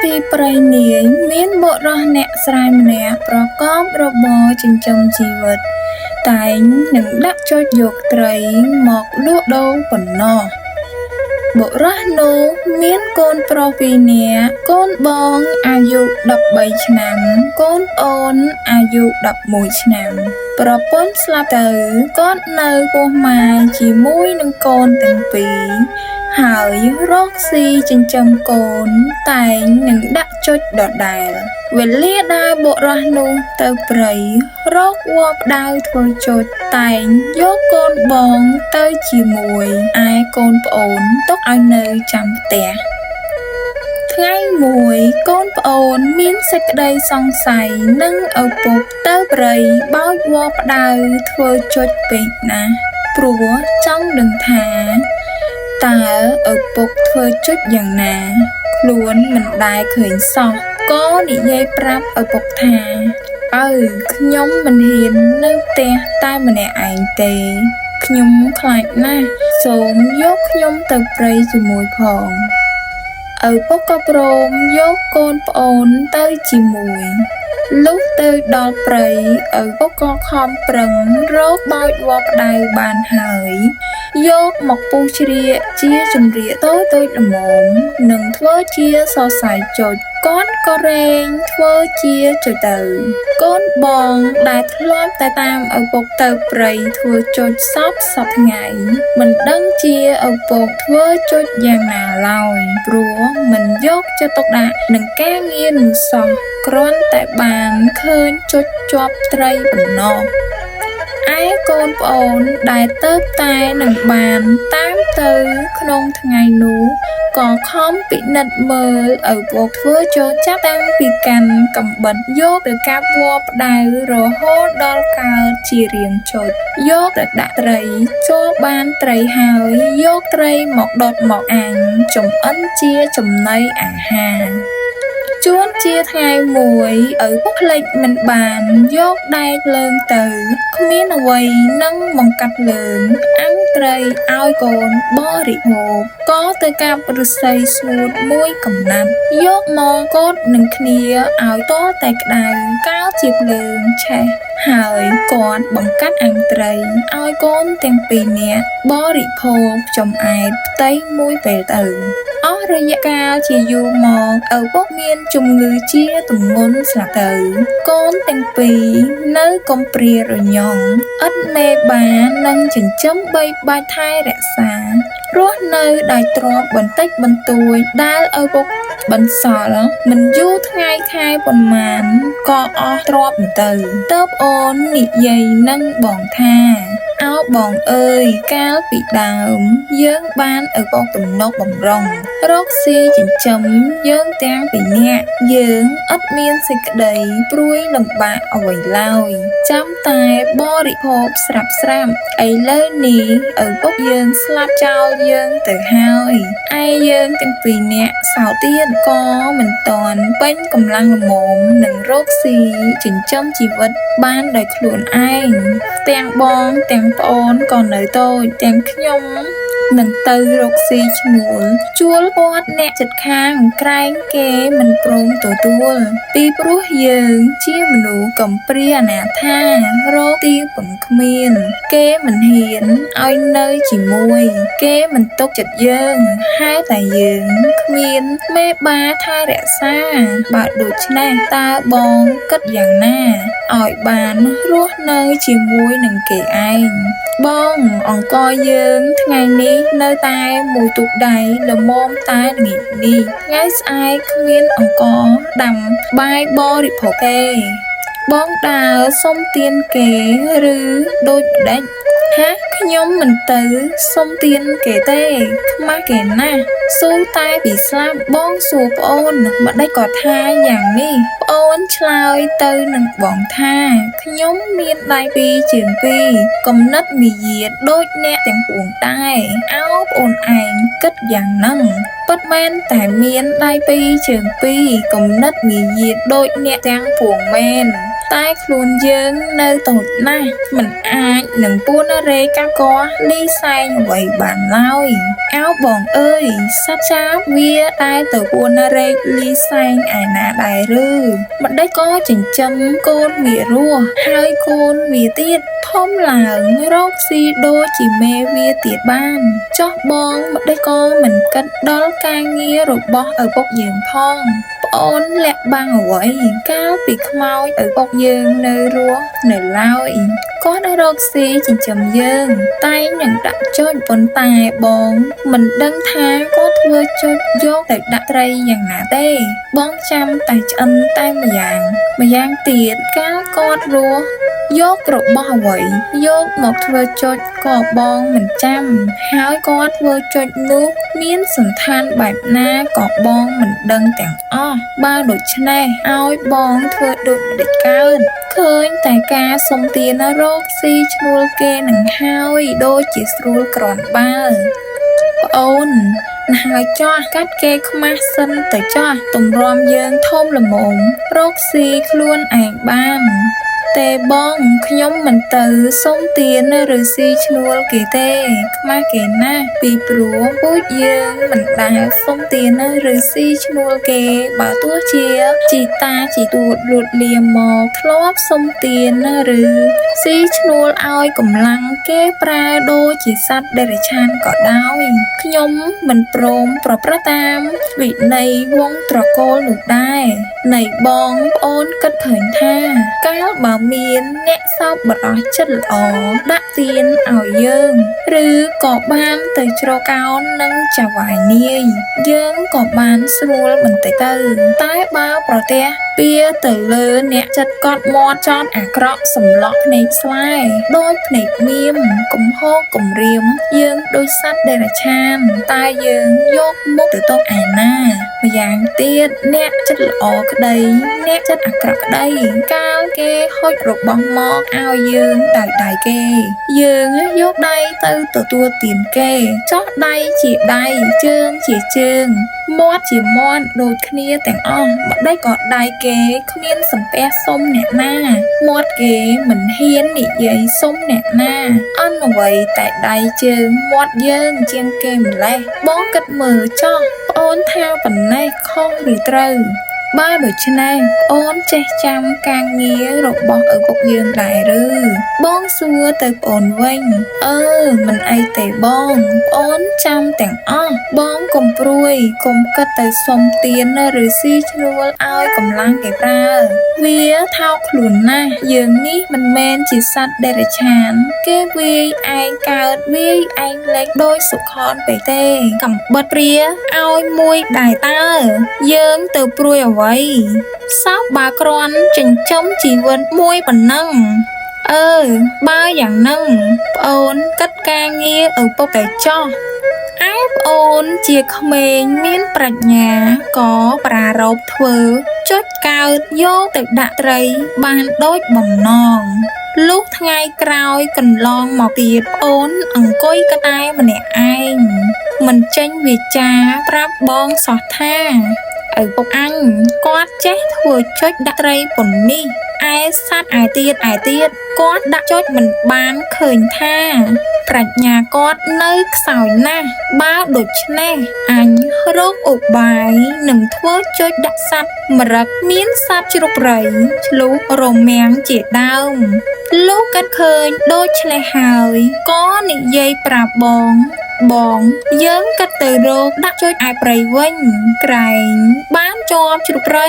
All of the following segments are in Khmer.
ទីព្រៃនាយមានបុរសអ្នកស្រែម្នាក់ប្រកបរបរចិញ្ចឹមជីវិតតែងនឹងដាក់ចុចយកត្រីមកលក់ដូរប៉ុណ្ណោះបុរសនោះមានកូនប្រុសពីរនាក់កូនបងអាយុ13ឆ្នាំកូនប្អូនអាយុ11ឆ្នាំប្រពន្ធស្លាប់ទៅគាត់នៅពោះម៉ាយជាមួយនឹងកូនទាំងពីរហើយរកស៊ីចិញ្ចឹមកូនតែងនឹងដាក់ចុចដដែលវេលាដែលបុរសនោះទៅព្រៃរកវល្លិផ្ដៅធ្វើចុចតែងយកកូនបងទៅជាមួយឯកូនប្អូនទុកឲ្យនៅចាំផ្ទះថ្ងៃមួយកូនប្អូនមានសេចក្តីសង្ស័យនឹងឪពុកទៅព្រៃបោចវល្លិផ្ដៅធ្វើចុចពេកណាស់ព្រោះចង់ដឹងថាតើឪពុកធ្វើចុចយ៉ាងណាខ្លួនមិនដែលឃើញសោះក៏និយាយប្រាប់ឪពុកថាខ្ញុំមិនហ៊ាននៅផ្ទះតែម្នាក់ឯងទេខ្ញុំខ្លាចណាស់សូមយកខ្ញុំទៅព្រៃជាមួយផងឪពុកក៏ព្រមយកកូនប្អូនទៅជាមួយលុះទៅដល់ព្រៃឪពុកក៏ខំប្រឹងរកបោចវល្លិផ្ដៅបានហើយយកមកពុះជ្រៀកជាចម្រៀកតូចៗល្មមនិងធ្វើជាសរសៃចុចគាត់ក៏រែងធ្វើជាចុចទៅកូនបងដែលធ្លាប់តែតាមឪពុកទៅព្រៃធ្វើចុចសពថ្ងៃមិនដឹងជាឪពុកធ្វើចុចយ៉ាងណាឡើយព្រោះមិនយកចិត្តទុកដាក់នឹងការងារនោះសោះគ្រាន់តែបានឃើញចុចជាប់ត្រីប៉ុណ្ណោះឯកូនប្អូនដែលទៅតែនឹងបានតាមទៅក្នុងថ្ងៃនោះក៏ខំពិនិត្យមើលឪពុកធ្វើចូលចាប់តាំងពីកាន់កំបិតយកទៅកាប់វល្លិផ្ដៅរហូតដល់កើតជារាងចុចយកទៅដាក់ត្រីចូលបានត្រីហើយយកត្រីមកដុតមកអាំងចម្អិនជាចំណីអាហារជួនជាថ្ងៃមួយឪពុកភ្លេចមិនបានយកដែកលើងទៅគ្មានអ្វីនឹងបង្កាត់លើងអាំងត្រីឲ្យកូនបរិភោគក៏ទៅកាប់ឫស្សីស្ងួតមួយកំណាត់យកមកកូតនឹងគ្នាឲ្យតតែក្តៅកាលជាភ្លើងឆេះហើយគាត់បង្កាត់អាំងត្រីឲ្យកូនទាំងពីរនាក់បរិភោគចំអែតផ្ទៃមួយពេលទៅអស់រយៈកាលជាយូរមកឪពុកមានជំងឺជាទម្ងន់ស្លាប់ទៅកូនទាំងពីរនៅកំព្រារញ៉ងឥតមេបានឹងចិញ្ចឹមបីបាច់ថែរក្សារស់នៅដោយទ្រព្យបន្តិចបន្តួចដែលឪពុកបន្សល់មិនយូរថ្ងៃខែប៉ុន្មានក៏អស់ទ្រព្យទៅទើបអូននិយាយនឹងបងថាអោបងអើយកាលពីដើមយើងបានឪពុកទំនុកបំរុងរកស៊ីចិញ្ចឹមយើងទាំងពីរនាក់យើងឥតមានសេចក្តីព្រួយលំបាកអ្វីឡើយចាំតែបរិភោគស្រាប់ឥឡូវនេះឪពុកយើងស្លាប់ចោលយើងទៅហើយឯយើងទាំងពីរនាក់សោទៀតក៏មិនទាន់ពេញកម្លាំងល្មមនឹងរកស៊ីចិញ្ចឹមជីវិតបានដោយខ្លួនឯងទាំងបងទាំងប្អូនក៏នៅតូចទាំងខ្ញុំនឹងទៅរកស៊ីឈ្នួលជួលពាត់អ្នកជិតខាងក្រែងគេមិនព្រមទទួលពីព្រោះយើងជាមនុស្សកំព្រាអនាថារកទីពឹងគ្មានគេមិនហ៊ានឲ្យនៅជាមួយគេមិនទុកចិត្តយើងហេតុតែយើងគ្មានមេបាថែរក្សាបើដូច្នេះតើបងគិតយ៉ាងណាឲ្យបានរស់នៅជាមួយនឹងគេឯងបងអង្គយើងថ្ងៃនេះនៅតែមួយទូកដៃល្មមតែល្ងាចនេះថ្ងៃស្អែកគ្មានអង្គដាំបាយបរិភោគទេបងដើរសុំទានគេឬដូចម្ដេចហាខ្ញុំមិនទៅសុំទានគេទេខ្មាស់គេណាស់ស៊ូតែពីស្លាប់បងសួរប្អូនម្ដេចក៏ថាយ៉ាងនេះប្អូនឆ្លើយទៅនឹងបងថាខ្ញុំមានដៃពីរជើងពីរគំនិតមាយាទដូចអ្នកទាំងពួងដែរអោប្អូនឯងគិតយ៉ាងហ្នឹងពិតមែនតែមានដៃពីរជើងពីរគំនិតមាយាទដូចអ្នកទាំងពួងមែន តែខ្លួនយើងនៅតូចណាស់មិនអាចនឹងពួនរេកាប់កោះលីសែងអ្វីបានឡើយអោបងអើយសត្វចាបវាតែទៅពួនរេលីសែងឯណាដែរឬម្ដេចក៏ចិញ្ចឹមកូនវារស់ហើយកូនវាទៀតធំឡើងរកស៊ីដូចជាមេវាទៀតបានចោះបងម្ដេចក៏មិនគិតដល់ការងាររបស់ឪពុកយើងផងប្អូនលាក់បាំងអ្វីកាលពីខ្មោចឪពុកយើងនៅរស់នៅឡើយគាត់រកស៊ីចិញ្ចឹមយើងតែនឹងដាក់ចុចប៉ុន្តែបងមិនដឹងថាគាត់ធ្វើចុចយកទៅដាក់ត្រីយ៉ាងណាទេបងចាំតែឆ្អិនតែម្យ៉ាងទៀតកាលគាត់រស់យករបស់អ្វីយកមកធ្វើចុចក៏បងមិនចាំហើយគាត់ធ្វើចុចនោះមានសន្តានបែបណាក៏បងមិនដឹងទាំងអស់បើដូច្នេះឲ្យបងធ្វើដូចម្ដេចកើតឃើញតែការសុំទានរកស៊ីឈ្នួលគេនឹងហើយដូចជាស្រួលក្រនបើប្អូនណាហើយចោះកាត់គេខ្មាស់សិនទៅចោះទម្រាំយើងធំល្មមរកស៊ីខ្លួនឯងបានតែបងខ្ញុំមិនទៅសុំទានឬស៊ីឈ្នួលគេទេខ្មាស់គេណាស់ពីព្រោះពួកយើងមិនដែលសុំទានឬស៊ីឈ្នួលគេបើទោះជាជីតាជីទួតលួតលាមមកធ្លាប់សុំទានឬស៊ីឈ្នួលឲ្យកម្លាំងគេប្រើដូចជាសត្វដេរឆានក៏ដោយខ្ញុំមិនព្រមប្រព្រឹត្តតាមវិន័យវង្សត្រកូលនោះដែរនៃបងប្អូនគិតឃើញថាកាលបើមានអ្នកសោកបរោះចិត្តល្អដាក់ទានឲ្យយើងឬក៏បានទៅជ្រកកោននឹងចៅហ្វាយនាយយើងក៏បានស្រួលបន្តិចទៅតែបើប្រទះពៀទៅលើអ្នកចិត្តកត់មាត់ចត់អាក្រក់សម្លក់ភ្នែកស្លែដូចភ្នែកមៀមកំហកកំរៀមយើងដូចសត្វដេរឆានតែយើងយកមុខទៅតកឯណាម្យ៉ាងទៀតអ្នកចិត្តល្អក្តីអ្នកចិត្តអាក្រក់ក្តីកាលគេហុចរបស់មកឲ្យយើងដោយដៃគេយើងយកដៃទៅទទួលទានគេចោះដៃជាដៃជើងជាជើងមាត់ជាមាត់ដូចគ្នាទាំងអស់ម្ដេចក៏ដៃគេគ្មានសំពះសុំអ្នកណាមាត់គេមិនហ៊ាននិយាយសុំអ្នកណាអន់អ្វីតែដៃជើងមាត់យើងជាងគេម្លេះបងគិតមើលចោះប្អូនថាប៉ុណ្ណេះខុសឬត្រូវបើដូច្នេះអូនចេះចាំការងាររបស់ឪពុកយើងដែរឬបងសួរទៅប្អូនវិញមិនអីទេបងប្អូនចាំទាំងអស់បងកុំព្រួយកុំគិតទៅសុំទានឬស៊ីឈ្នួលឲ្យកម្លាំងគេប្រើវាថោកខ្លួនណាស់យើងនេះមិនមែនជាសត្វដេរឆានគេវាយឯងកើតវាយឯងលេងដោយសុខនពេកទេកំបិតព្រាឲ្យមួយដែរតើយើងទៅព្រួយអ្វីសោកបើគ្រាន់ចិញ្ចឹមជីវិតមួយប៉ុណ្ណឹងបើយ៉ាងហ្នឹងប្អូនគិតការងារឪពុកតែចោះឯប្អូនជាក្មេងមានប្រាជ្ញាក៏ប្រារព្ធធ្វើចុចកើតយកទៅដាក់ត្រីបានដូចបំណងលុះថ្ងៃក្រោយកន្លងមកទៀតប្អូនអង្គុយក្តែម្នាក់ឯងមិនចេញវាចាប្រាប់បងសោះថាឪពុកអញគាត់ចេះធ្វើចុចដាក់ត្រីប៉ុននេះឯសត្វឯទៀតគាត់ដាក់ចុចមិនបានឃើញថាប្រាជ្ញាគាត់នៅខ្សោយណាស់បើដូច្នេះអញរកឧបាយនឹងធ្វើចុចដាក់សត្វមរឹកមានសត្វជ្រូកព្រៃឆ្លុះរមាំងជាដើមលោកកាត់ឃើញដូចឆ្លេះហើយក៏និយាយប្រាប់បងយើងកាត់ទៅរកដាក់ចុចឯព្រៃវិញក្រែងបានជាប់ជ្រូកព្រៃ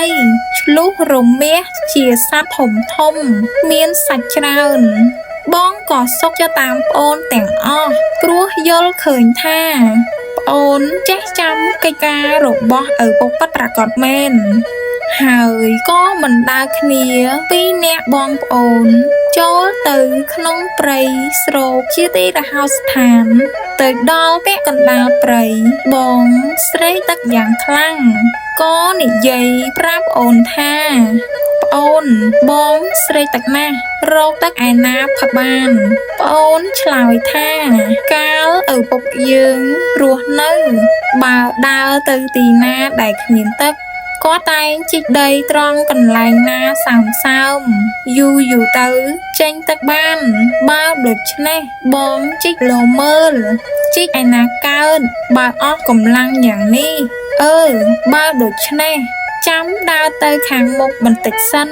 ឆ្លុះរមាសជាសត្វធំមានសាច់ច្រើនបងក៏សុខចិត្តតាមប្អូនទាំងអស់ព្រោះយល់ឃើញថាប្អូនចេះចាំកិច្ចការរបស់ឪពុកពិតប្រាកដមែនហើយក៏មិនដើរគ្នាពីរនាក់បងប្អូនចូលទៅក្នុងព្រៃស្រោបជាទីរហោស្ថានទៅដល់ពាក់កណ្ដាលព្រៃបងស្រេកទឹកយ៉ាងខ្លាំងក៏និយាយប្រាប់អូនថាប្អូនបងស្រេកទឹកណាស់រកទឹកឯណាផឹកបានប្អូនឆ្លើយថាកាលឪពុកយើងរស់នៅបើដើរទៅទីណាដែលគ្មានទឹកក ក៏តែងជីកដីត្រង់កន្លែងណាសើមយូរទៅចេញទឹកបានបើដូច្នេះបងជីកលោមើលជីកឯណាកើតបើអស់កម្លាំងយ៉ាងនេះបើដូច្នេះចាំដើរទៅខាងមុខបន្តិចសិន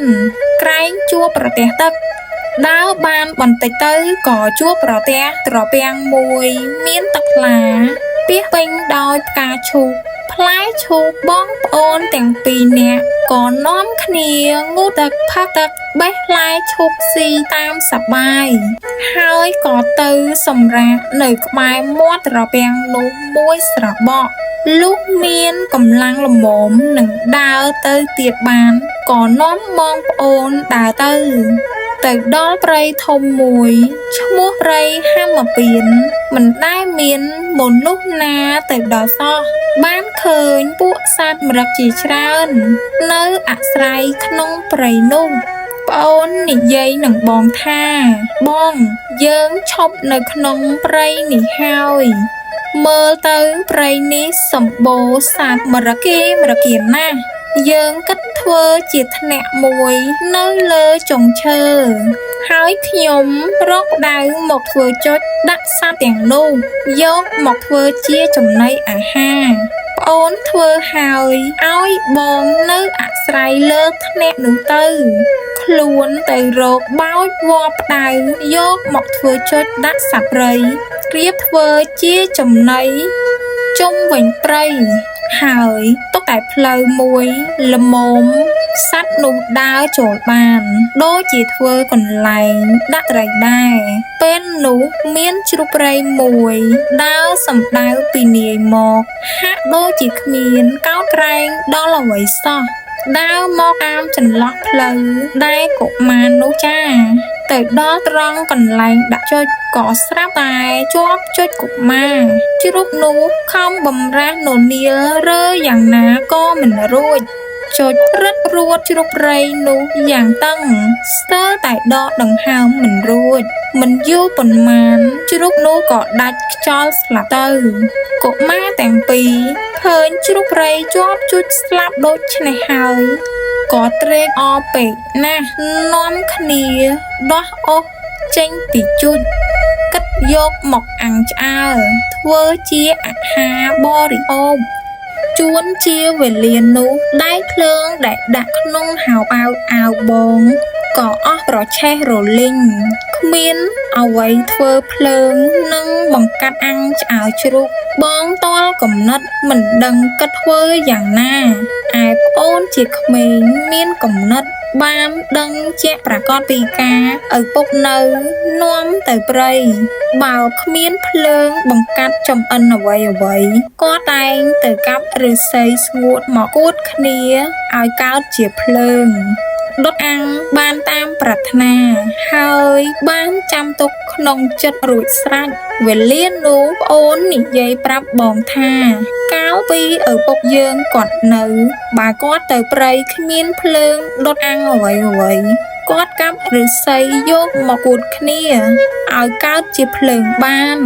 ក្រែងជួបប្រទះទឹកដើរបានបន្តិចទៅក៏ជួបប្រទះត្រពាំងមួយមានទឹកថ្លាពាសពេញដោយផ្កាឈូកផ្លែឈូកបងប្អូនទាំងពីរនាក់ក៏នាំគ្នាងូតទឹកផឹកទឹកបេះផ្លែឈូកស៊ីតាមសប្បាយហើយក៏ទៅសម្រាកនៅក្បែរមាត់ត្រពាំងនោះមួយស្របក់លុះមានកម្លាំងល្មមនឹងដើរទៅទៀតបានក៏នាំបងប្អូនដើរទៅដល់ព្រៃធំមួយឈ្មោះព្រៃហាមពៀនមិនដែលមានមនុស្សណាទៅដល់សោះបានឃើញពួកសត្វម្រឹកជាច្រើននៅអាស្រ័យក្នុងព្រៃនោះប្អូននិយាយនឹងបងថាបងយើងឈប់នៅក្នុងព្រៃនេះហើយមើលទៅព្រៃនេះសម្បូរសត្វម្រឹកណាស់យើងគិតធ្វើជាថ្នាក់មួយនៅលើចុងឈើហើយខ្ញុំរកដៅមកធ្វើចុចដាក់សត្វទាំងនោះយកមកធ្វើជាចំណីអាហារប្អូនធ្វើហើយឲ្យបងនៅអាស្រ័យលើថ្នាក់នោះទៅខ្លួនទៅរកបោចវល្លិផ្ដៅយកមកធ្វើចុចដាក់សត្វព្រៃរៀបធ្វើជាចំណីជុំវិញព្រៃហើយទុកតែផ្លូវមួយល្មមសត្វនោះដើរចូលបានដូចជាធ្វើកន្លែងដាក់ត្រីដែរពេលនោះមានជ្រូកព្រៃមួយដើរសម្ដៅពីនាយមកហាក់ដូចជាគ្មានកោតក្រែងដល់អ្វីសោះដើរមកតាមចន្លោះផ្លូវដែលកុមារនោះចាទៅដល់ត្រង់កន្លែងដាក់ចុចក៏ស្រាប់តែជាប់ចុចកុមារជ្រូកនោះខំបំរាស់ននាលរើយ៉ាងណាក៏មិនរួចចុចរឹតរួតជ្រូកព្រៃនោះយ៉ាងតឹងស្ទើរតែដកដង្ហើមមិនរួចមិនយូរប៉ុន្មានជ្រូកនោះក៏ដាច់ខ្យល់ស្លាប់ទៅកុមារទាំងពីរឃើញជ្រូកព្រៃជាប់ជុចស្លាប់ដូចនេះហើយក៏ត្រេកអរពេកណាស់នាំគ្នាដោះអុសចេញពីជូចគិតយកមកអាំងឆ្អើរធ្វើជាអាហារបរិភោគជួនជាវេលានោះដៃភ្លើងដែលដាក់ក្នុងហោប៉ៅអាវបងក៏អស់ប្រឆេះរលីងគ្មានអ្វីធ្វើភ្លើងនឹងបង្កាត់អាំងឆ្អើរជ្រូកបងតល់កំណត់មិនដឹងគិតធ្វើយ៉ាងណាឯប្អូនជាក្មេងមានកំណត់បានដឹងជាក់ប្រកាសពីការឪពុកនៅនាំទៅព្រៃបើគ្មានភ្លើងបង្កាត់ចំអិនអ្វីក៏តែងទៅកាប់ឫស្សីស្ងួតមកគួតគ្នាឲ្យកើតជាភ្លើងដុតអាំងបានតាមប្រាថ្នាហើយបានចាំទុកក្នុងចិត្តរួចស្រេចវេលានោះប្អូននិយាយប្រាប់បងថាកាលពីឪពុកយើងគាត់នៅបើគាត់ទៅព្រៃគ្មានភ្លើងដុតអាំងអ្វីគាត់កាប់ឫស្សីយកមកគួតគ្នាឲ្យកើតជាភ្លើងបាន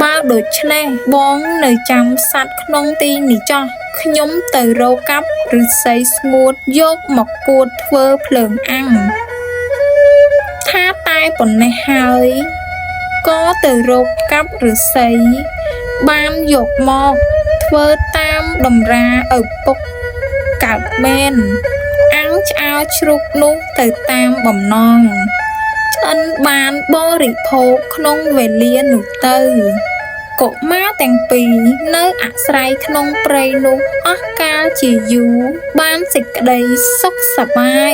បើដូច្នេះបងនៅចាំសัตว์ក្នុងទីនេះចោះខ្ញុំទៅរកកាប់ឫស្សីស្ងួតយកមកគួតធ្វើភ្លើងអាំងថាតែប៉ុណ្ណេះហើយក៏ទៅរកកាប់ឫស្សីបានយកមកធ្វើតាមតម្រាឪពុកកើតមែនអាំងឆ្អើរជ្រូកនោះទៅតាមបំណងឆ្អិនបានបរិភោគក្នុងវេលានោះទៅកុមារទាំងពីរនៅអាស្រ័យក្នុងព្រៃនោះអស់កាលជាយូរបានសេចក្តីសុខសប្បាយ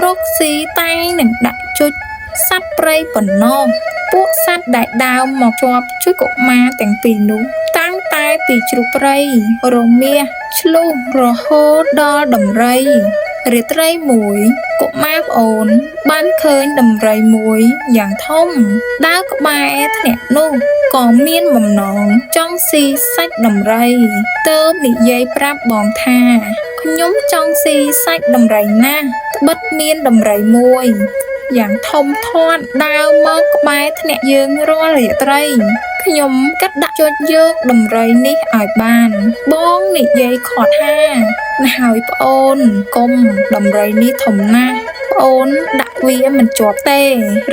រកស៊ីតែងនឹងដាក់ជុចសត្វព្រៃប៉ុណ្ណោះពួកសត្វដែលដើរមកជាប់ជួយកុមារទាំងពីរនោះតាំងតែពីជ្រូកព្រៃរមាសឆ្លុះរហូតដល់ដំរីរាត្រីមួយកុមារប្អូនបានឃើញដំរីមួយយ៉ាងធំដើរក្បែរធ្នាក់នោះក៏មានបំណងចង់ស៊ីសាច់ដំរីទើបនិយាយប្រាប់បងថាខ្ញុំចង់ស៊ីសាច់ដំរីណាស់ត្បិតមានដំរីមួយយ៉ាងធំធាត់ដើរមកក្បែរធ្នាក់យើងរាល់រាត្រី ខ្ញុំកាត់ដាក់ចុចយកដំរីនេះឲ្យបានបងនិយាយខត់ថាណាហើយប្អូនកុំដំរីនេះធំណាស់ប្អូនដាក់វាមិនជាប់ទេ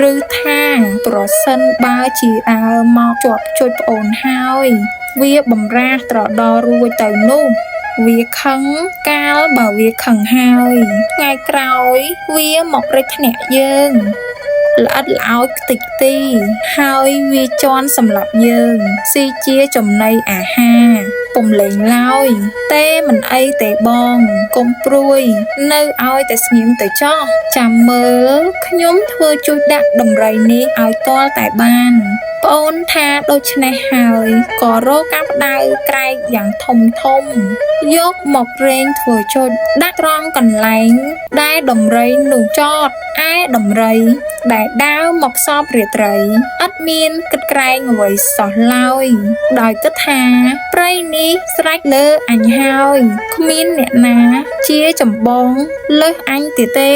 ឬថាប្រសិនបើជាដើរមកជាប់ចុចប្អូនហើយវាបំរាស់ត្រដររួចទៅនោះវាខឹងកាលបើវាខឹងហើយថ្ងៃក្រោយវាមករេចធ្នាក់យើងល្អិតល្អោចខ្ទេចខ្ទីហើយវាជន់សម្លាប់យើងស៊ីជាចំណីអាហារពុំលេងឡើយទេមិនអីទេបងកុំព្រួយនៅឲ្យតែស្ងៀមទៅចោះចាំមើលខ្ញុំធ្វើជួយដាក់ដំរីនេះឲ្យទាល់តែបានប្អូនថាដូច្នេះហើយក៏រកកាំផ្ដៅក្រែកយ៉ាងធំយកមករែងធ្វើចុចដាក់ត្រង់កន្លែងដែលដំរីនោះចតឯដំរីដែលដើរមកសពរាត្រីអត់មានគិតក្រែងអ្វីសោះឡើយដោយគិតថាព្រៃនេះស្រេចលើអញហើយគ្មានអ្នកណាជាចម្បងលើសអញទៀតទេ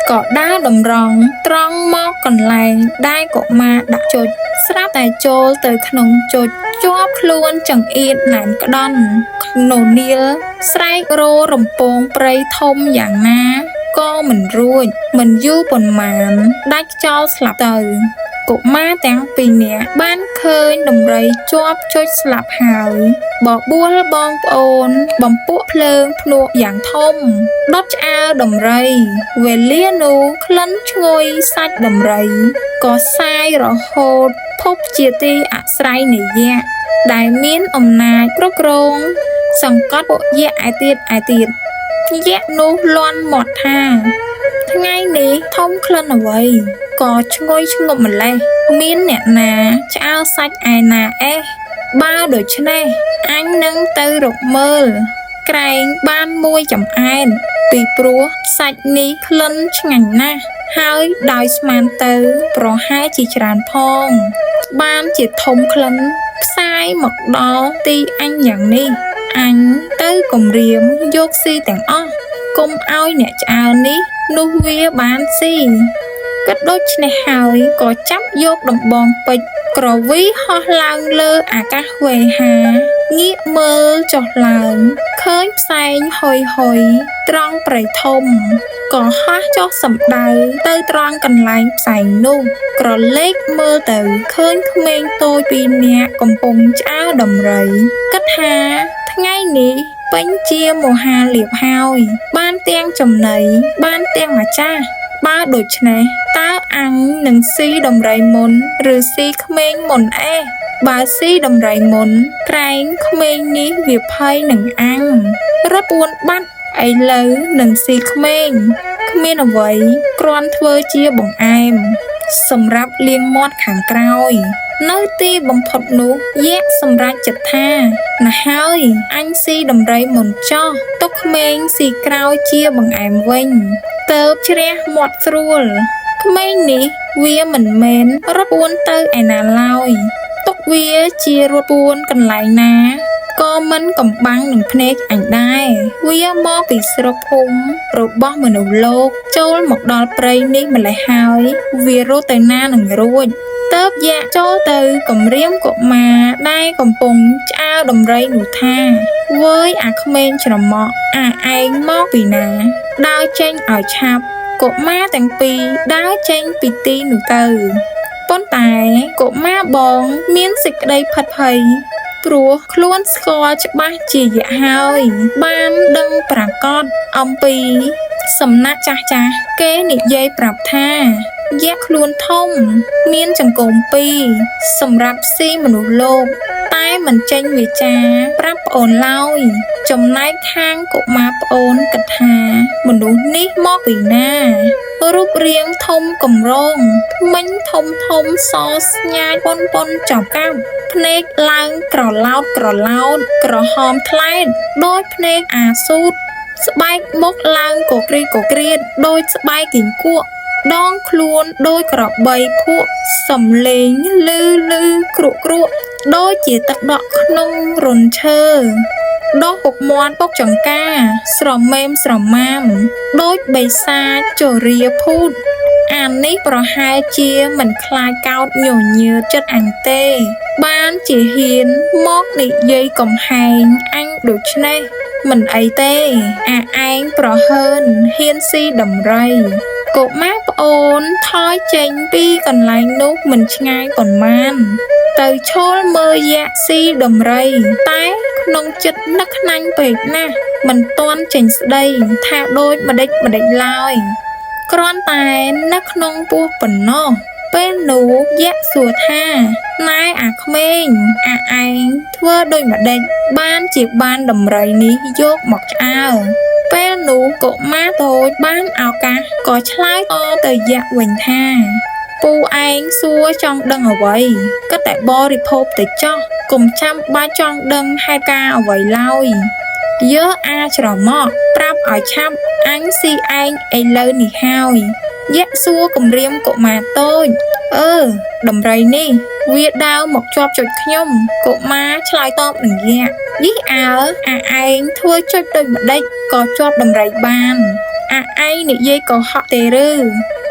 ក៏ដើរតម្រង់ត្រង់មកកន្លែងដែលកុមារដាក់ចុចស្រាប់តែចូលទៅក្នុងចុចជាប់ខ្លួនចង្អៀតណែនក្តន់នោះនាលស្រែកររំពងព្រៃធំយ៉ាងណាក៏មិនរួចមិនយូរប៉ុន្មានដាច់ខ្យល់ស្លាប់ទៅកុមារទាំងពីរនាក់បានឃើញដំរីជាប់ចុចស្លាប់ហើយបបួលបងប្អូនបំពួកភ្លើងភ្នក់យ៉ាងធំដុតឆ្អើរដំរីវេលានោះក្លិនឈ្ងុយសាច់ដំរីក៏សាយរហូតភពជាទីអាស្រ័យនៃយក្សដែលមានអំណាចគ្រប់គ្រងសង្កត់ពួកយក្សឯទៀតយក្សនោះលាន់មាត់ថាថ្ងៃនេះធំក្លិនអ្វីក៏ឈ្ងុយឈ្ងប់ម្លេះមានអ្នកណាឆ្អើរសាច់ឯណាអេះបើដូច្នេះអញនឹងទៅរកមើលក្រែងបានមួយចំអែនពីព្រោះសាច់នេះក្លិនឆ្ងាញ់ណាស់ហើយដោយស្មានទៅប្រហែលជាច្រើនផងបានជាធំក្លិនផ្សាយមកដល់ទីអញយ៉ាងនេះអញទៅគំរាមយកស៊ីទាំងអស់កុំឲ្យអ្នកឆ្អើរនេះនោះវាបានស៊ីគិតដូច្នេះហើយក៏ចាប់យកដំបងពេជ្រក្រវីហោះឡើងលើអាកាសវេហាងាកមើលចុះឡើងឃើញផ្សែងហុយត្រង់ព្រៃធំក៏ហោះចុះសម្ដៅទៅត្រង់កន្លែងផ្សែងនោះក្រឡេកមើលទៅឃើញក្មេងតូចពីរនាក់កំពុងឆ្អើរដំរីគិតថាថ្ងៃនេះពេញជាមហាលាភហើយបានទាំងចំណីបានទាំងម្ចាស់បើដូច្នេះតើអញនឹងស៊ីដំរីមុនឬស៊ីក្មេងមុនអេះបើស៊ីដំរីមុនក្រែងក្មេងនេះវាភ័យនឹងអញរត់ពួនបាត់ឥឡូវនឹងស៊ីក្មេងគ្មានអ្វីគ្រាន់ធ្វើជាបង្អែមសម្រាប់លាងមាត់ខាងក្រោយនៅទីបំផុតនោះយក្សសម្រេចចិត្តថាណាហើយអញស៊ីដំរីមុនចោះទុកក្មេងស៊ីក្រោយជាបង្អែមវិញទើបជ្រះមាត់ស្រួលក្មេងនេះវាមិនមែនរត់ពួនទៅឯណាឡើយទុកវាជារត់ពួនកន្លែងណាក៏មិនកំបាំងនឹងភ្នែកអញដែរវាមកពីស្រុកភូមិរបស់មនុស្សលោកចូលមកដល់ព្រៃនេះម្លេះហើយវារត់ទៅណានឹងរួចតើបយក្សចូលទៅគំរាមកុមារដែលកំពុងឆ្អើរដំរីនោះថាវើយអាក្មេងច្រមុះអាឯងមកពីណាដើរចេញឲ្យឆាប់កុមារទាំងពីរដើរចេញពីទីនោះទៅប៉ុន្តែកុមារបងមានសេចក្តីផិតភ័យព្រោះខ្លួនស្គាល់ច្បាស់ជាយក្សហើយបានដឹងប្រកាសអំពីសំណាក់ចាស់គេនិយាយប្រាប់ថាយក្សខ្លួនធំមានចង្កូមពីរសម្រាប់ស៊ីមនុស្សលោកតែមិនចេញវាចាប្រាប់ប្អូនឡើយចំណែកខាងកុមារប្អូនគិតថាមនុស្សនេះមកពីណារូបរាងធំកម្រងធ្មេញធំសស្ញាយប៉ុនចាប់កាប់ភ្នែកឡើងក្រឡោតក្រហមថ្លែតដោយភ្នែកអាសូតស្បែកមុខឡើងកក្រៀតដោយស្បែកគីងគក់ដងខ្លួនដោយក្របីភក់សំលេងលឺគ្រក់ដូចជាទឹកដក់ក្នុងរន្ធឈើដុះពុកមាត់ពុកចង្កាស្រម៉េមស្រម៉ាមដូចបិសាចជរាភូត អាននេះប្រហែលជាមិនខ្លាចកោតញញើតចិត្តអញទេបានជាហ៊ានមកនិយាយកំហែងអញដូច្នេះមិនអីទេឯងប្រហើនហ៊ានស៊ីដំរីកុមារប្អូនថយចេញពីកន្លែងនោះមិនឆ្ងាយប៉ុន្មានទៅឈលមើលយក្សស៊ីដំរីតែក្នុងចិត្តនឹកខ្នាញ់ពេកណាស់មិនទាន់ចេញស្ដីថាដូចម្ដេចឡើយគ្រាន់តែនៅក្នុងពោះប៉ុណ្ណោះពេលនោះយក្សសួរថាណែអាក្មេងឯងធ្វើដូចម្ដេចបានជាបានដំរីនេះយកមកឆ្អើរពេលនោះកុមារតូចបានឱកាសក៏ឆ្លើយតទៅយក្សវិញថាពូឯងសួរចង់ដឹងអ្វីគិតតែបរិភោគទៅចោះកុំចាំបាច់ចង់ដឹងហេតុការអ្វីឡើយយើច្រមុះប្រាប់ឲ្យឆាប់អញស៊ីឯងឥឡូវនេះហើយយក្សសួរគំរាមកុមារតូចដំរីនេះវាដើរមកជាប់ចុចខ្ញុំកុមារឆ្លើយតបនឹងយក្សយីឯងធ្វើចុចដូចម្ដេចក៏ជាប់ដំរីបានឯងនិយាយកុហកទេឬ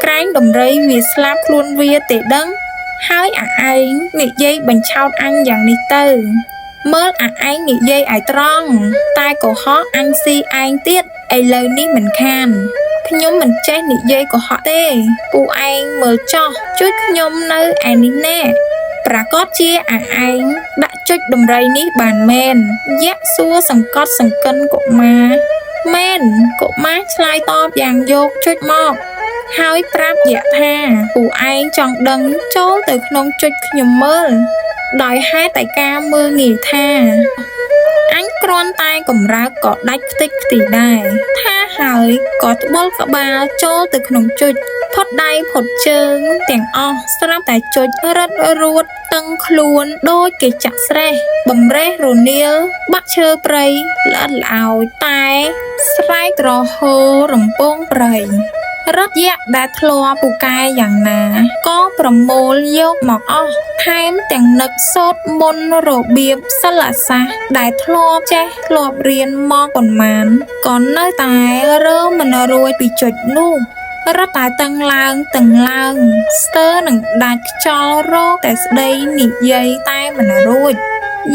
ក្រែងដំរីវាស្លាប់ខ្លួនវាទេដឹងហើយឯងនិយាយបញ្ឆោតអញយ៉ាងនេះទៅមើលឯងនិយាយឲ្យត្រង់តែកុហកអញស៊ីឯងទៀតឥឡូវនេះមិនខានខ្ញុំមិនចេះនិយាយកុហកទេពូឯងមើលចោះជួយខ្ញុំនៅឯនេះណែប្រកាសជាឯងដាក់ចុចដំរីនេះបានមែនយក្សសួរសង្កត់សង្កិនកុមារមែនកុមារឆ្លើយតបយ៉ាងយកចុចមកហើយប្រាប់យក្សថាពូឯងចង់ដឹងចូលទៅក្នុងចុចខ្ញុំមើលដោយហេតុតែការមើលងាយថាអញគ្រាន់តែកំរើកក៏ដាច់ខ្ទេចខ្ទីដែរថាហើយក៏ត្បល់ក្បាលចូលទៅក្នុងចុចផុតដៃផុតជើងទាំងអស់ស្រាប់តែចុចរត់រួតតឹងខ្លួនដូចគេចាក់ស្រេះបំរេះរនាលបាក់ឈើព្រៃល្អិតល្អោចតែស្រែករហូររំពងព្រៃរត់យក្សដែលធ្លាប់ពូកែយ៉ាងណាក៏ប្រមូលយកមកអស់ថែមទាំងនឹកសូត្រមន្តរបៀបសិលសាស្ត្រដែលធ្លាប់ចេះធ្លាប់រៀនមកប៉ុន្មានក៏នៅតែរើមិនរួចពីចុចនោះរត់តែតឹងឡើងស្ទើរនឹងដាច់ខ្យល់រកតែស្ដីនិយាយតែមិនរួច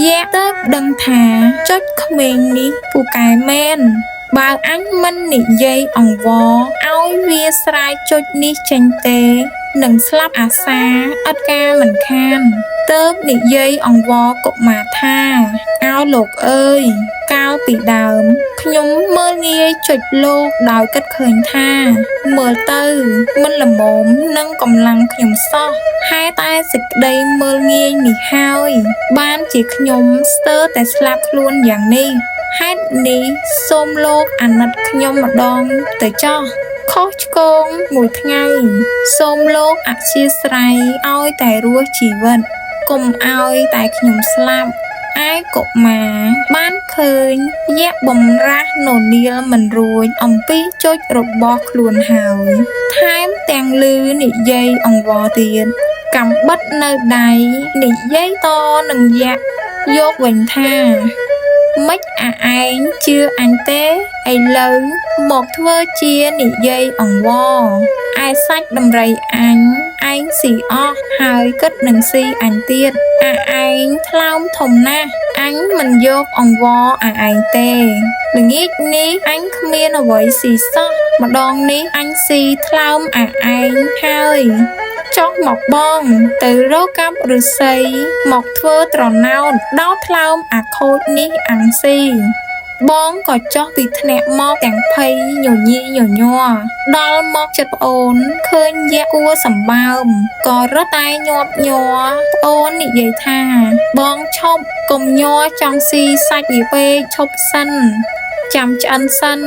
យក្សទើបដឹងថាចុចក្មេងនេះពូកែមែនបើអញមិននិយាយអង្វរឲ្យវាស្រាយចុចនេះចេញទេនឹងស្លាប់អាសាឥតការមិនខានទើបនិយាយអង្វរកុមារថាអោលោកអើយកាលពីដើមខ្ញុំមើលងាយចុចលោកដោយគិតឃើញថាមើលទៅមិនល្មមនឹងកម្លាំងខ្ញុំសោះហេតុតែសេចក្តីមើលងាយនេះហើយបានជាខ្ញុំស្ទើរតែស្លាប់ខ្លួនយ៉ាងនេះហេតុនេះសូមលោកអាណិតខ្ញុំម្ដងទៅចោះខុសឆ្គងមួយថ្ងៃសូមលោកអធ្យាស្រ័យឲ្យតែរស់ជីវិតកុំឲ្យតែខ្ញុំស្លាប់ឯកុមារបានឃើញយក្សបំរាស់ននាលមិនរួចអំពីចុចរបស់ខ្លួនហើយថែមទាំងឮនិយាយអង្វរទៀតកំបិតនៅដៃនិយាយតនឹងយក្សយកវិញថាម៉េចឯងជឿអញទេឥឡូវមកធ្វើជានិយាយអង្វរឯសាច់ដំរីអញឯងស៊ីអស់ហើយគិតនឹងស៊ីអញទៀតឯងថ្លើមធំណាស់អញមិនយកអង្វរឯងទេល្ងាចនេះអញគ្មានអ្វីស៊ីសោះម្ដងនេះអញស៊ីថ្លើមឯងហើយចុះមកបងទៅរកកាប់ឫស្សីមកធ្វើត្រណោតដោតថ្លើមអាខូចនេះអញស៊ីបងក៏ចុះពីថ្នាក់មកទាំងភ័យញញីញញ័រដល់មកចិត្តប្អូនឃើញយក្សគួសម្បើមក៏រត់តែញាប់ញ័រប្អូននិយាយថាបងឈប់កុំញ័រចង់ស៊ីសាច់វាពេកឈប់សិនចាំឆ្អិនសិន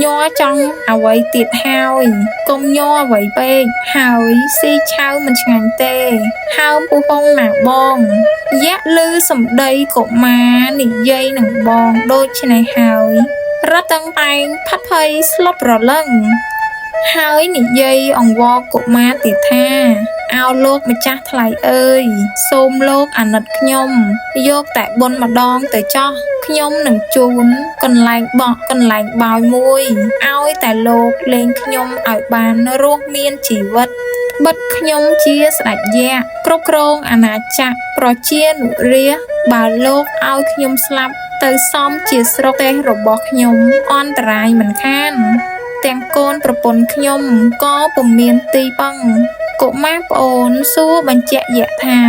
ញ័រចង់អ្វីទៀតហើយកុំញ័រអ្វីពេកហើយស៊ីឆៅមិនឆ្ងាញ់ទេហើមពុះពងណាបងយក្សឮសម្ដីកុមារនិយាយនឹងបងដូច្នេះហើយរត់ទាំងតែងផាត់ភ័យស្លុតរលឹងហើយនិយាយអង្វរកុមារទៀតថា អោលោកម្ចាស់ថ្លៃអើយសូមលោកអាណិតខ្ញុំយកតែបុណ្យម្ដងទៅចោះខ្ញុំនឹងជូនកន្លែងបក់កន្លែងបោយមួយឲ្យតែលោកលេងខ្ញុំឲ្យបានរស់មានជីវិតបិទខ្ញុំជាស្ដេចយក្សគ្រប់គ្រងអាណាចក្រប្រជានុរាស្ត្របើលោកឲ្យខ្ញុំស្លាប់ទៅសមជាស្រុកទេសរបស់ខ្ញុំអន្តរាយមិនខានទាំងកូនប្រពន្ធខ្ញុំក៏ពុំមានទីពឹងកុមារប្អូនសួរបញ្ជាក់យៈថា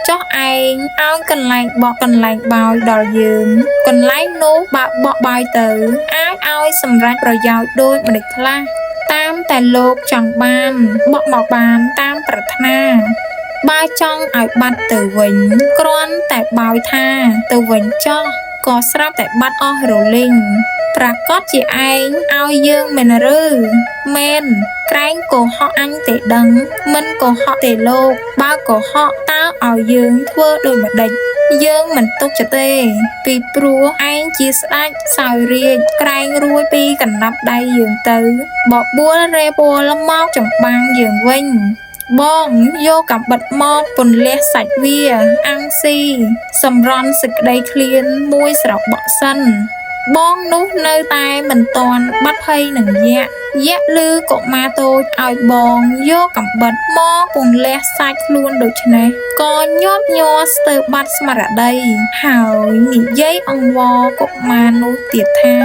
ចុះឯងឲ្យកន្លែងបក់កន្លែងបោយដល់យើងកន្លែងនោះបើបក់បោយទៅអាចឲ្យសម្រេចប្រយោជន៍ដូចម្ដេចខ្លះតាមតែលោកចង់បានបក់មកបានតាមប្រាថ្នាបើចង់ឲ្យបាត់ទៅវិញគ្រាន់តែបោយថាទៅវិញចោះក៏ស្រាប់តែបាត់អស់រលីងប្រកាសជាឯងឲ្យយើងមែនឬមែនក្រែងកុហកអញទេដឹងមិនកុហកទេលោកបើកុហកតើឲ្យយើងធ្វើដូចម្ដេចយើងមិនទុកចិត្តទេពីព្រោះឯងជាស្ដេចសោយរាជក្រែងរួចពីកណ្ដាប់ដៃយើងទៅបបួលរេពលមកចម្បាំងយើងវិញបងយកកាំបិតមកពន្លះសាច់វាអាំងស៊ីសម្រន់សេចក្តីឃ្លានមួយស្របបក់សិនបងនោះនៅតែមិនតាន់បាត់ភ័យនឹងយក្សឮកុមារតូចឲ្យបងយកកាំបិតមកពន្លះសាច់ខ្លួនដូច្នេះក៏ញាប់ញ័រស្ទើរបាត់ស្មារតីហើយនិយាយអង្វរកុមារនោះទៀតថា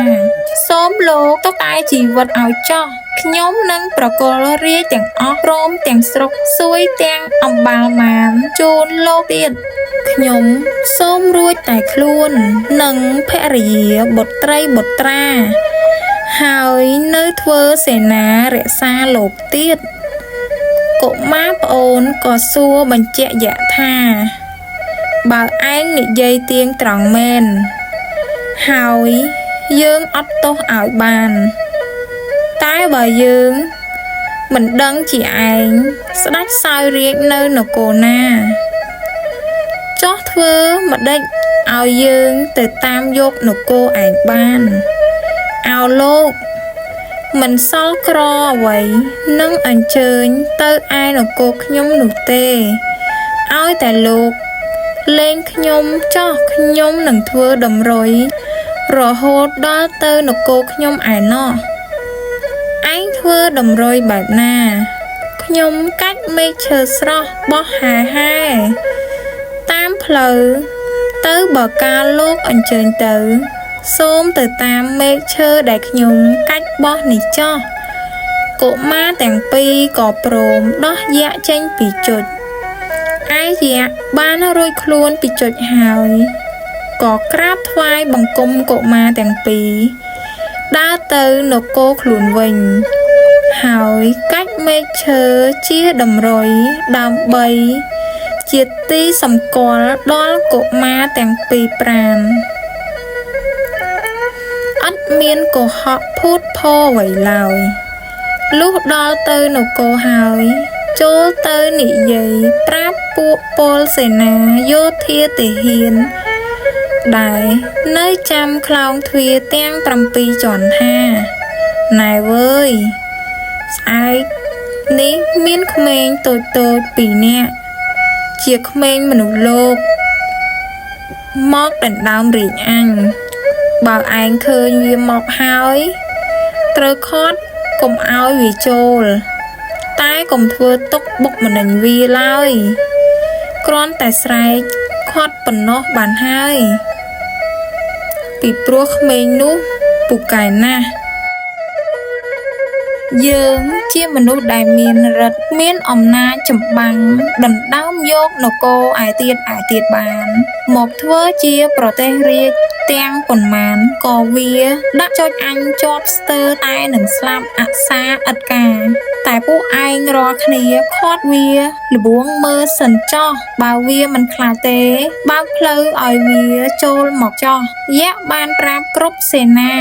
សូមលោកទុកតែជីវិតឲ្យចោះខ្ញុំនឹងប្រគល់រាជទាំងអស់ព្រមទាំងស្រុកសួយទាំងអំបាលម៉ានជូនលោកទៀតខ្ញុំសូមរួចតែខ្លួននិងភរិយាបុត្រីបុត្រាហើយនៅធ្វើសេនារក្សាលោកទៀតកុមារប្អូនក៏សួរបញ្ជាក់យៈថាបើឯងនិយាយទៀងត្រង់មែនហើយយើងអត់ទោសឲ្យបានតែបើយើងមិនដឹងជាឯងស្ដេចសោយរាជនៅនគរណាចោះធ្វើម្ដេចឲ្យយើងទៅតាមយកនគរឯងបានអោលោកមិនសល់ក្រអ្វីនឹងអញ្ជើញទៅឯនគរខ្ញុំនោះទេឲ្យតែលោកលេងខ្ញុំចោះខ្ញុំនឹងធ្វើតម្រុយរហូតដល់ទៅនគរខ្ញុំឯណោះឯងធ្វើតម្រុយបែបណាខ្ញុំកាច់មេឃឈើស្រស់បោះហាតាមផ្លូវទៅបើកាលលោកអញ្ជើញទៅសូមទៅតាមមេឃឈើដែលខ្ញុំកាច់បោះនេះចោះកុមារទាំងពីរក៏ព្រមដោះយក្សចេញពីជុចឯយក្សបានរួចខ្លួនពីជុចហើយក៏ក្រាបថ្វាយបង្គំកុមារទាំងពីរដើរទៅនគរខ្លួនវិញហើយកាច់មេឃឈើជាតម្រុយដើម្បីជាទីសម្គាល់ដល់កុមារទាំងពីរប្រាណអត់មានកុហកភូតភរអ្វីឡើយលុះដល់ទៅនគរហើយចូលទៅនិយាយប្រាប់ពួកពលសេនាយោធាទាហានដែលនៅចាំខ្លោងទ្វារទាំង7ជាន់ថាណែវើយស្អែកនេះមានក្មេងតូច2នាក់ជាក្មេងមនុស្សលោកមកដណ្ដើមរាជអញបើឯងឃើញវាមកហើយត្រូវខត់កុំឲ្យវាចូលតែកុំធ្វើទុកបុកម្នេញវាឡើយគ្រាន់តែស្រែកខាត់ប៉ុណ្ណោះបានហើយពីព្រោះក្មេងនោះពូកែណាស់យើងជាមនុស្សដែលមានឫទ្ធិមានអំណាចចម្បាំងដណ្ដើមយកនគរឯទៀតបានមកធ្វើជាប្រទេសរាជទាំងប៉ុន្មានក៏វាដាក់ចុចអញជាប់ស្ទើរតែនឹងស្លាប់អសាឥតការតែពួកឯងរាល់គ្នាខាត់វាល្បួងមើលសិនចោះបើវាមិនខ្លាចទេបើកផ្លូវឲ្យវាចូលមកចោះយក្សបានប្រាប់គ្រប់សេនា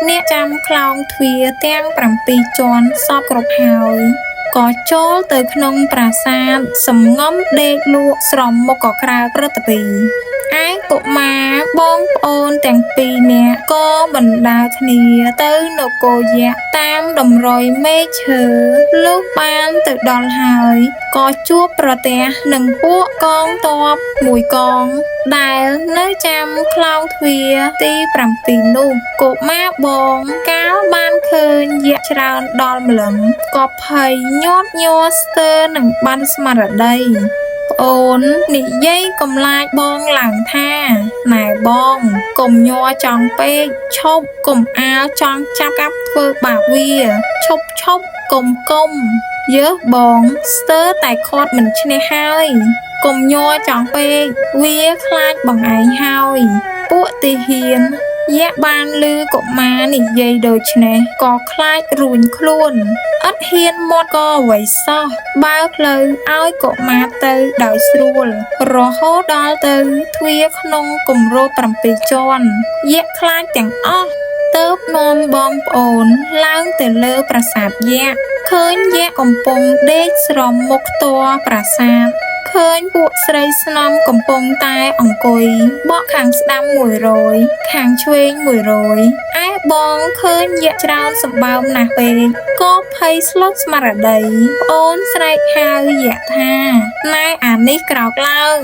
អ្នកចាំខ្លោងទ្វារទាំង7ជាន់សពគ្រប់ហើយក៏ចូលទៅក្នុងប្រាសាទសំងំដេកលក់ស្រមមុខក៏ក្រើកព្រឹត្តពី ឯកុមារបងប្អូនទាំងពីរនាក់ក៏បណ្ដើរគ្នាទៅនគរយក្សតាមតម្រុយមេឃឈើលុះបានទៅដល់ហើយក៏ជួបប្រទះនឹងពួកកងទ័ពមួយកងដែលនៅចាំខ្លោងទ្វារទី7នោះកុមារបងកាលបានឃើញយក្សច្រើនដល់ម្លឹងក៏ភ័យញាប់ញ័រស្ទើរនឹងបាត់ស្មារតីប្អូននិយាយកំឡាចបងឡើងថាណែបងកុំញ័រចង់ពេកឈប់កុំអាលចង់ចាប់កាប់ធ្វើបាបវាឈប់កុំយើបងស្ទើរតែខាត់មិនឈ្នះហើយកុំញ័រចង់ពេកវាខ្លាចបងឯងហើយពួកទាហានយក្សបានឮកុមារនិយាយដូច្នេះក៏ខ្លាចរួញខ្លួនឥតហ៊ានមាត់ក៏អ្វីសោះបើកផ្លូវឲ្យកុមារទៅដោយស្រួលរហូតដល់ទៅទ្វារក្នុងគម្រប7ជាន់យក្សខ្លាចទាំងអស់ទើបនាំបងប្អូនឡើងទៅលើប្រាសាទយក្សឃើញយក្សកំពុងដេកស្រមមុខតរប្រាសាទឃើញពួកស្រីស្នំកំពុងតែអង្គុយបកខាងស្ដាំ100ខាងឆ្វេង100ឯបងឃើញយក្សច្រើនសម្បើមណាស់ពេកក៏ភ័យស្លុតស្មារតីប្អូនស្រែកហៅយក្សថាណែអានេះក្រោកឡើង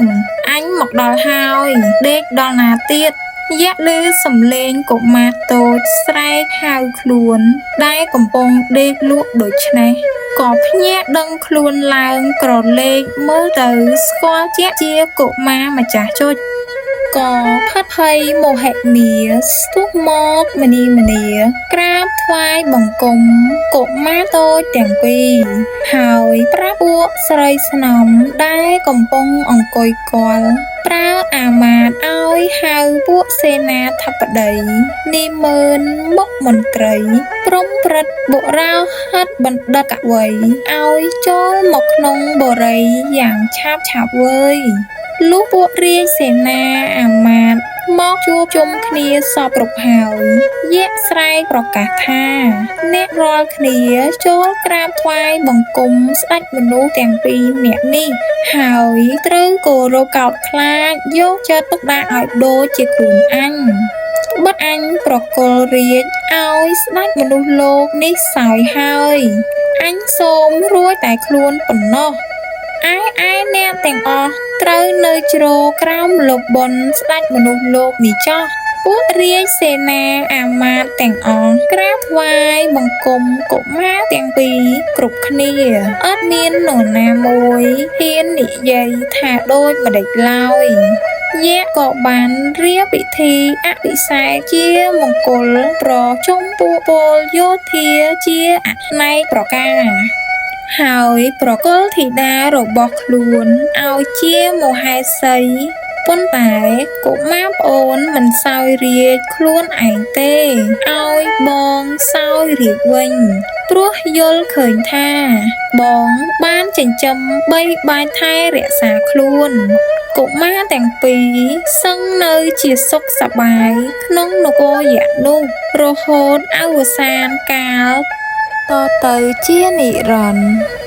អញមកដល់ហើយដេកដល់ណាទៀតយក្សឮសំឡេងកុមារតូចស្រែកហៅខ្លួនដែលកំពុងដេកលក់ដូច្នេះក៏ភ្ញាក់ដឹងខ្លួនឡើងក្រឡេកមើលទៅស្គាល់ជាក់ជាកុមារម្ចាស់ជុចក៏ផិតភ័យមោហិមាស្ទុះមកម្នីក្រាបថ្វាយបង្គំកុមារតូចទាំងពីរហើយប្រាប់ពួកស្រីស្នំដែលកំពុងអង្គុយគាល់ប្រើអាមាត្យឲ្យហៅពួកសេនាធិបតីនិមឺនមុខមន្ត្រីព្រំព្រឹត្តបុរាហិតបណ្ឌិតកវីឲ្យចូលមកក្នុងបូរីយ៉ាងឆាប់វើយលុះពួករាជសេនាអាមាត្យមកជួបជុំគ្នាសពគ្រប់ហើយយក្សស្រែកប្រកាសថាអ្នករាល់គ្នាចូលក្រាបថ្វាយបង្គំស្ដេចមនុស្សទាំងពីរនាក់នេះហើយត្រូវគោរពកោតខ្លាចយកចិត្តទុកដាក់ឲ្យដូចជាខ្លួនអញបិទអញប្រគល់រាជឲ្យស្ដេចមនុស្សលោកនេះសោយហើយអញសូមរួចតែខ្លួនប៉ុណ្ណោះឯអ្នកទាំងអស់ត្រូវនៅជ្រោក្រោមលបុនស្ដេចមនុស្សលោកនេះចោះពួករាជសេនាអាមាត្យទាំងអស់ក្រាបថ្វាយបង្គំកុមារទាំងពីរគ្រប់គ្នាអត់មាននរណាមួយហ៊ាននិយាយថាដូចម្ដេចឡើយយក្សក៏បានរៀបពិធីអភិសេកជាមង្គលប្រជុំពួកពលយោធាជាអនេកប្រការហើយប្រគល់ធីតារបស់ខ្លួនឲ្យជាមហេសីប៉ុន្តែកុមារប្អូនមិនសោយរាជខ្លួនឯងទេឲ្យបងសោយរាជវិញព្រោះយល់ឃើញថាបងបានចិញ្ចឹមបីបាច់ថែរក្សាខ្លួនកុមារទាំងពីរសឹងនៅជាសុខសប្បាយក្នុងនគរយក្សនោះរហូតអវសានកាលតទៅជានិរន្តរ៍